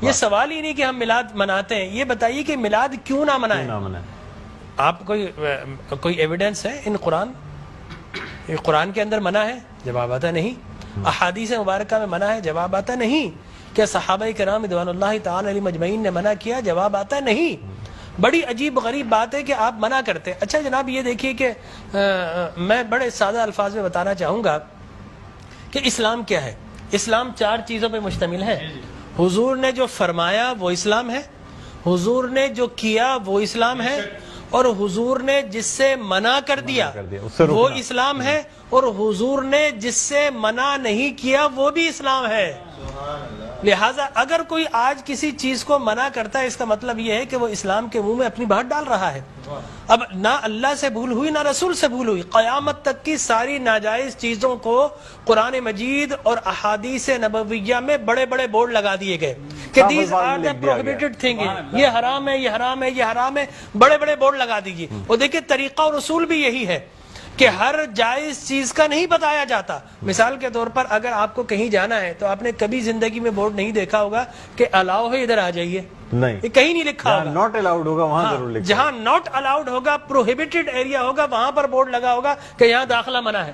یہ سوال ہی نہیں کہ ہم میلاد مناتے ہیں، یہ بتائیے کہ میلاد کیوں نہ منائیں؟ آپ کوئی ایویڈنس ہے ان قرآن؟ یہ قرآن کے اندر منع ہے؟ جواب آتا نہیں۔ احادیث مبارکہ میں منع ہے؟ جواب آتا نہیں۔ کیا صحابہ کرام رضوان اللہ تعالی علیہم اجمعین نے منع کیا؟ جواب آتا نہیں۔ بڑی عجیب غریب بات ہے کہ آپ منع کرتے ہیں۔ اچھا جناب یہ دیکھیے کہ میں بڑے سادہ الفاظ میں بتانا چاہوں گا کہ اسلام کیا ہے۔ اسلام 4 چیزوں پہ مشتمل ہے۔ حضور نے جو فرمایا وہ اسلام ہے، حضور نے جو کیا وہ اسلام ہے، اور حضور نے جس سے منع کر دیا وہ اسلام ہے، اور حضور نے جس سے منع نہیں کیا وہ بھی اسلام ہے۔ لہٰذا اگر کوئی آج کسی چیز کو منع کرتا ہے، اس کا مطلب یہ ہے کہ وہ اسلام کے منہ میں اپنی بات ڈال رہا ہے۔ اب نہ اللہ سے بھول ہوئی نہ رسول سے بھول ہوئی، قیامت تک کی ساری ناجائز چیزوں کو قرآن مجید اور احادیث نبویہ میں بڑے بڑے بورڈ لگا دیے گئے کہ these are the prohibited thing, یہ حرام ہے، یہ حرام ہے، یہ حرام ہے، بڑے بڑے بورڈ لگا دیجیے۔ اور دیکھیں طریقہ اور اصول بھی یہی ہے کہ ہر جائز چیز کا نہیں بتایا جاتا۔ مثال کے طور پر اگر آپ کو کہیں جانا ہے تو آپ نے کبھی زندگی میں بورڈ نہیں دیکھا ہوگا کہ الاؤ ہے ادھر آ جائیے، نہیں، یہ کہیں نہیں لکھا ہوگا۔ ناٹ الاؤڈ ہوگا وہاں ضرور لکھا، جہاں ناٹ الاؤڈ ہوگا، پروہیبٹڈ ایریا ہوگا، وہاں پر بورڈ لگا ہوگا کہ یہاں داخلہ منع ہے۔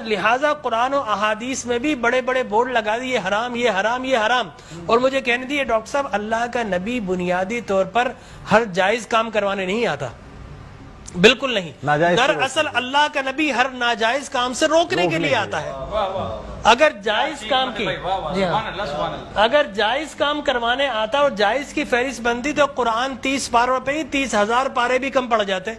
لہٰذا قرآن و احادیث میں بھی بڑے بڑے بورڈ لگا دیے، حرام، یہ حرام، یہ حرام۔ اور مجھے کہنے دیے ڈاکٹر صاحب، اللہ کا نبی بنیادی طور پر ہر جائز کام کروانے نہیں آتا، بالکل نہیں۔ دراصل اللہ کا نبی ہر ناجائز کام سے روکنے کے لیے آتا ہے۔ اگر جائز کام کی اگر جائز کام کروانے آتا اور جائز کی فہرست بنتی تو قرآن 30 پاروں پہ ہی 30,000 پارے بھی کم پڑ جاتے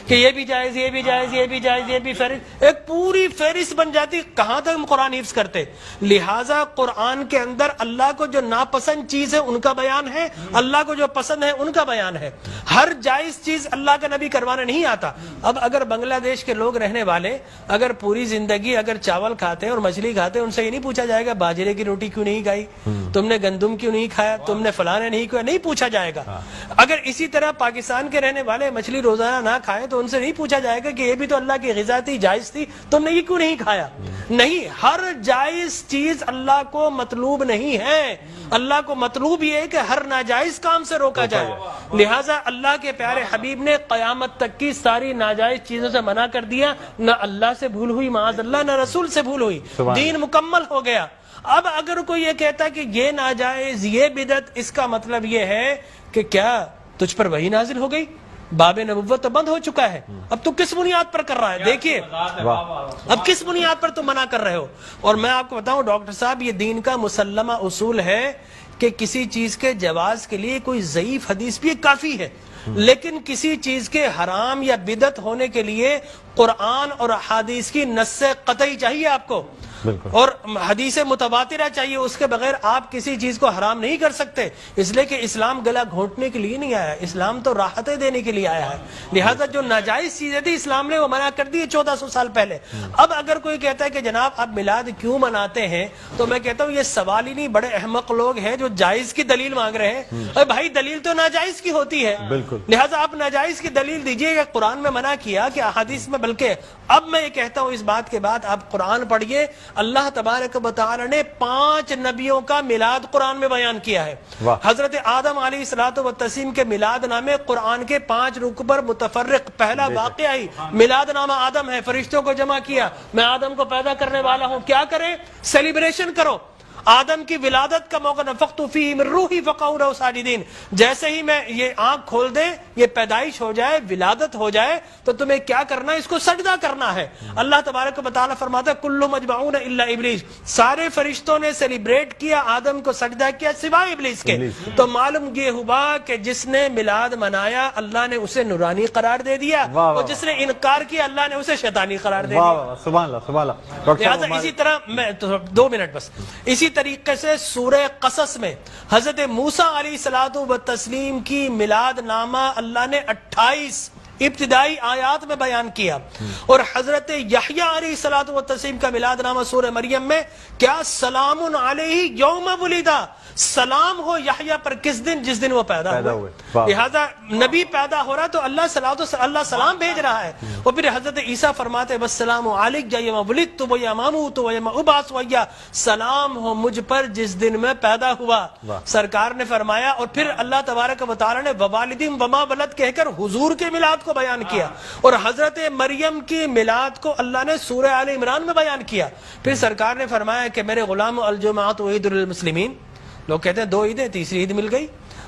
کہ یہ بھی جائز، یہ بھی جائز، یہ بھی جائز، یہ بھی فہرست، ایک پوری فہرست بن جاتی۔ کہاں تک ہم قرآن حفظ کرتے؟ لہٰذا قرآن کے اندر اللہ کو جو ناپسند چیز ہے ان کا بیان ہے، اللہ کو جو پسند ہے ان کا بیان ہے۔ ہر جائز چیز اللہ کا نبی کروانے نہیں آتا۔ اب اگر بنگلہ دیش کے لوگ رہنے والے اگر پوری زندگی اگر چاول کھاتے ہیں اور مچھلی کھاتے ہیں، ان سے یہ نہیں پوچھا جائے گا باجرے کی روٹی کیوں نہیں کھائی، تم نے گندم کیوں نہیں کھایا، تم نے فلاں نہیں کیا، نہیں پوچھا جائے گا۔ اگر اسی طرح پاکستان کے رہنے والے مچھلی روزانہ نہ کھائیں تو ان سے نہیں پوچھا جائے گا کہ یہ بھی تو اللہ کی غذا تھی، جائز تھی، تم نے یہ کیوں نہیں کھایا۔ نہیں، ہر جائز چیز اللہ کو مطلوب نہیں ہے، اللہ کو مطلوب یہ ہے کہ ہر ناجائز کام سے روکا جائے۔ لہٰذا اللہ کے پیارے حبیب نے قیامت تک کی ساری ناجائز چیزوں سے منع کر دیا، نہ اللہ سے بھول ہوئی معاذ اللہ، نہ رسول سے بھول ہوئی، دین مکمل ہو گیا۔ اب اگر کوئی یہ کہتا ہے کہ یہ ناجائز، یہ بدعت، اس کا مطلب یہ ہے کہ کیا تجھ پر وحی نازل ہو گئی؟ باب نبوت تو بند ہو چکا ہے، اب تو کس بنیاد پر کر رہا ہے؟ دیکھیے اب کس بنیاد پر تم منع کر رہے ہو۔ اور میں آپ کو بتاؤں ڈاکٹر صاحب، یہ دین کا مسلمہ اصول ہے کہ کسی چیز کے جواز کے لیے کوئی ضعیف حدیث بھی کافی ہے، لیکن کسی چیز کے حرام یا بدعت ہونے کے لیے قرآن اور احادیث کی نص قطعی چاہیے آپ کو، اور حدیث متواترہ چاہیے، اس کے بغیر آپ کسی چیز کو حرام نہیں کر سکتے، اس لیے کہ اسلام گلا گھونٹنے کے لیے نہیں آیا، اسلام تو راحتیں دینے کے لیے آیا ہے۔ لہٰذا جو ناجائز چیزیں تھی اسلام نے وہ منع کر دی 1400 سال پہلے۔ اب اگر کوئی کہتا ہے کہ جناب آپ میلاد کیوں مناتے ہیں، تو میں کہتا ہوں یہ سوال ہی نہیں، بڑے احمق لوگ ہیں جو جائز کی دلیل مانگ رہے ہیں۔ ارے بھائی دلیل تو ناجائز کی ہوتی ہے، لہٰذا آپ ناجائز کی دلیل دیجئے کہ قرآن میں منع کیا کہ احادیث میں، بلکہ اب میں یہ کہتا ہوں اس بات کے بعد آپ قرآن پڑھیے، اللہ تبارک و تعالی نے 5 نبیوں کا میلاد قرآن میں بیان کیا ہے۔ حضرت آدم علیہ الصلوۃ والتسلیم کے میلاد نامے قرآن کے 5 رکوع پر متفرق، پہلا واقعہ ہی میلاد نامہ آدم ہے، فرشتوں کو جمع کیا، میں آدم کو پیدا کرنے والا ہوں، کیا کریں؟ سیلیبریشن کرو۔ آدم کی ولادت کا موقع، نفخت فیہ من روحی فقعوا لہ ساجدین، جیسے ہی میں یہ آنکھ کھول دے، یہ پیدائش ہو جائے، ولادت ہو جائے، تو تمہیں کیا کرنا ہے؟ اس کو سجدہ کرنا ہے۔ اللہ تبارک و تعالیٰ فرماتا ہے کل مجمعون الا ابلیس، سارے فرشتوں نے سیلیبریٹ کیا، آدم کو سجدہ کیا سوائے ابلیس کے۔ تو معلوم یہ ہوا کہ جس نے میلاد منایا اللہ نے اسے نورانی قرار دے دیا، اور جس نے انکار کیا اللہ نے اسے شیطانی قرار دے دیا۔ سبحان اللہ، سبحان اللہ۔ لہٰذا اسی طرح میں 2 منٹ بس، اسی طریقے سے سورہ قصص میں حضرت موسیٰ علیہ الصلوۃ والتسلیم کی میلاد نامہ اللہ نے 28 ابتدائی آیات میں بیان کیا. اور حضرت یحییٰ علیہ الصلوۃ والتسلیم کا میلاد نامہ سورہ مریم میں کیا سلام علیہ یوم ولدا، سلام ہو یحییٰ پر کس دن؟ جس دن وہ پیدا ہوئے. لہذا نبی پیدا ہو رہا تو اللہ سلام بھیج رہا ہے. اور پھر حضرت عیسیٰ فرماتے والسلام علیک یوم ولدت و یوم اموت و یوم ابعث حیا، سلام ہو مجھ پر جس دن میں پیدا ہوا. سرکار نے فرمایا. اور پھر اللہ تبارک و تعالی نے ووالدین وما ولد کہہ کر حضور کے میلاد کو بیان کیا. اور حضرت مریم کی میلاد کو اللہ نے سورہ آل عمران میں بیان کیا. پھر سرکار نے فرمایا کہ میرے غلام الجمعۃ عید للمسلمین. لوگ کہتے ہیں 2 عیدیں، تیسری عید مل گئی.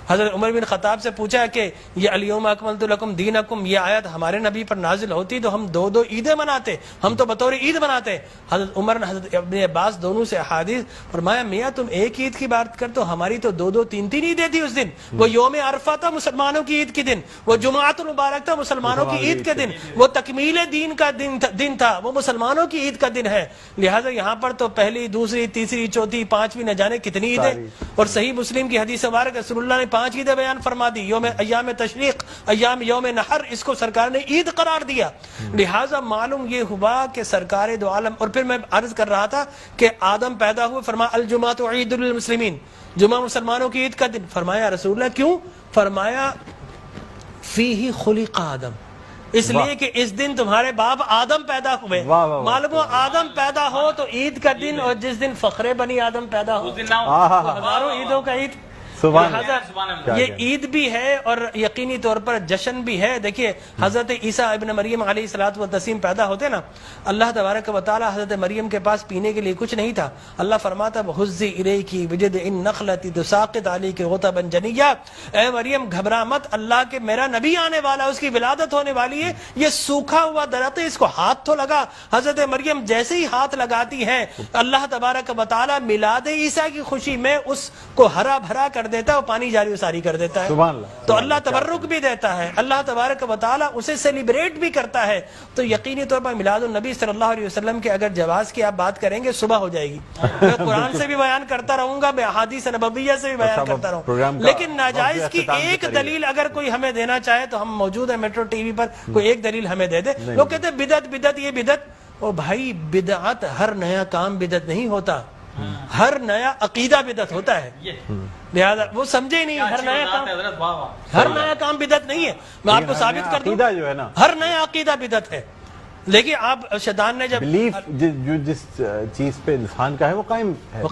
حضرت عمر بن خطاب سے پوچھا کہ یہ الیوم اکملت لکم دینکم، یہ آیت ہمارے نبی پر نازل ہوتی تو ہم 2 عیدیں مناتے، ہم تو بطور عید مناتے. حضرت عمر نے حضرت ابن عباس دونوں سے احادیث فرمایا میاں تم ایک عید کی بات کرتے ہو، ہماری تو 2 3 عیدیں تھی اس دن. وہ یوم عرفہ تھا مسلمانوں کی عید کے دن، وہ جمعۃ المبارک تھا مسلمانوں کی عید کے دن، وہ تکمیل دین کا دن تھا، وہ مسلمانوں کی عید کا دن ہے. لہٰذا یہاں پر تو پہلی، دوسری، تیسری، چوتھی، 5ویں نہ جانے کتنی عیدیں. اور صحیح مسلم کی حدیث مبارک رسول اللہ نے 5 عیدیں بیان فرما دی. ایام تشریق، یوم نحر، اس کو سرکار نے عید قرار دیا. لہٰذا معلوم یہ ہوا کہ سرکار دو عالم. اور پھر میں عرض کر رہا تھا کہ آدم پیدا ہوئے، فرمایا الجمعۃ عید للمسلمین، جمعہ مسلمانوں کی عید کا دن. فرمایا رسول اللہ کیوں؟ فرمایا فیہ خلق آدم، اس لیے کہ اس دن تمہارے باپ آدم پیدا ہوئے. معلوم ہو آدم پیدا ہو تو عید کا دن، اور جس دن فخر بنی آدم پیدا ہو ہزاروں عیدوں کا عید. یہ عید بھی ہے اور یقینی طور پر جشن بھی ہے. دیکھیے حضرت عیسیٰ ابن مریم علیہ الصلوۃ والتسلیم پیدا ہوتے نا، اللہ تبارک و تعالی حضرت مریم کے پاس پینے کے لیے کچھ نہیں تھا. اللہ فرماتا وَحُزِّ إِلَيْكِ بِجِذْعِ النَّخْلَةِ تُسَاقِطْ عَلَيْكِ رُطَبًا جَنِيًّا، اے مریم گھبرا مت، اللہ کے میرا نبی آنے والا، اس کی ولادت ہونے والی ہے. یہ سوکھا ہوا درخت ہے، اس کو ہاتھ تو لگا. حضرت مریم جیسے ہی ہاتھ لگاتی ہے اللہ تبارک و تعالی میلاد عیسیٰ کی خوشی میں اس کو ہرا بھرا کر دیتا ہے، وہ پانی جاری و ساری کر دیتا ہے. تو اللہ تبرک بھی دیتا ہے، اللہ تبارک و تعالی اسے سیلیبریٹ بھی کرتا ہے. تو یقینی طور پر میلاد النبی صلی اللہ علیہ وسلم کے اگر جواز کی آپ بات کریں گے صبح ہو جائے گی. میں قرآن سے بھی بیان کرتا رہوں گا، میں احادیث نبویہ سے بھی بیان کرتا رہوں، لیکن ناجائز کی ایک دلیل اگر کوئی ہمیں دینا چاہے تو ہم موجود ہیں میٹرو ٹی وی پر، کوئی ایک دلیل ہمیں دے دے. لوگ کہتے ہیں بدعت یہ بدعت. او بھائی بدعت ہر نیا کام بدعت نہیں ہوتا، ہر نیا عقیدہ بدعت ہوتا ہے. لہذا وہ سمجھے ہی نہیں، ہر نیا کام بدعت نہیں ہے. میں آپ کو ثابت کر دوں ہر نیا عقیدہ بدعت ہے. لیکن آپ شیطان نے جب بلیف جو جس چیز پہ انسان کا ہے وہ قائم ہے،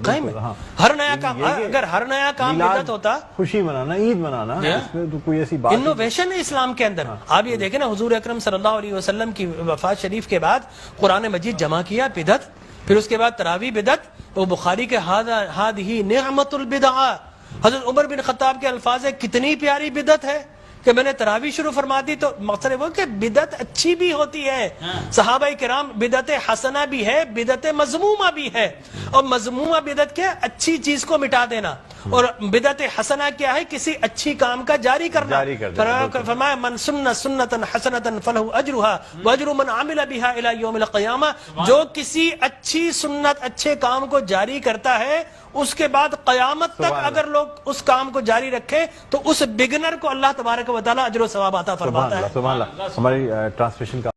ہر نیا کام، اگر ہر نیا کام بدعت ہوتا، خوشی منانا، عید منانا، اس میں تو کوئی ایسی بات انوویشن ہے اسلام کے اندر. آپ یہ دیکھیں نا حضور اکرم صلی اللہ علیہ وسلم کی وفات شریف کے بعد قرآن مجید جمع کیا، بدعت. پھر اس کے بعد تراویح بدعت. وہ بخاری کے ہادہ نعمت البدع، حضرت عمر بن خطاب کے الفاظ ہے کتنی پیاری بدعت ہے کہ میں نے تراویح شروع فرما دی. تو مقصد وہ کہ بدعت اچھی بھی ہوتی ہے. صحابہ کرام بدعت حسنہ بھی ہے، بدعت مذمومہ بھی ہے. اور مذمومہ بدعت کیا؟ اچھی چیز کو مٹا دینا. اور بدعت حسنہ کیا ہے؟ کسی اچھی کام کا جاری کرنا. فرمایا من سن سنتا حسنتا فلہ اجرھا واجر من عمل بها الى یوم القیامہ. جو کسی اچھی سنت، اچھے کام کو جاری کرتا ہے، اس کے بعد قیامت تک اگر لوگ اس کام کو جاری رکھے تو اس بگنر کو اللہ تبارک و تعالی اجر و ثواب عطا فرماتا ہے. سبحان اللہ. ہماری ٹرانسلیشن کا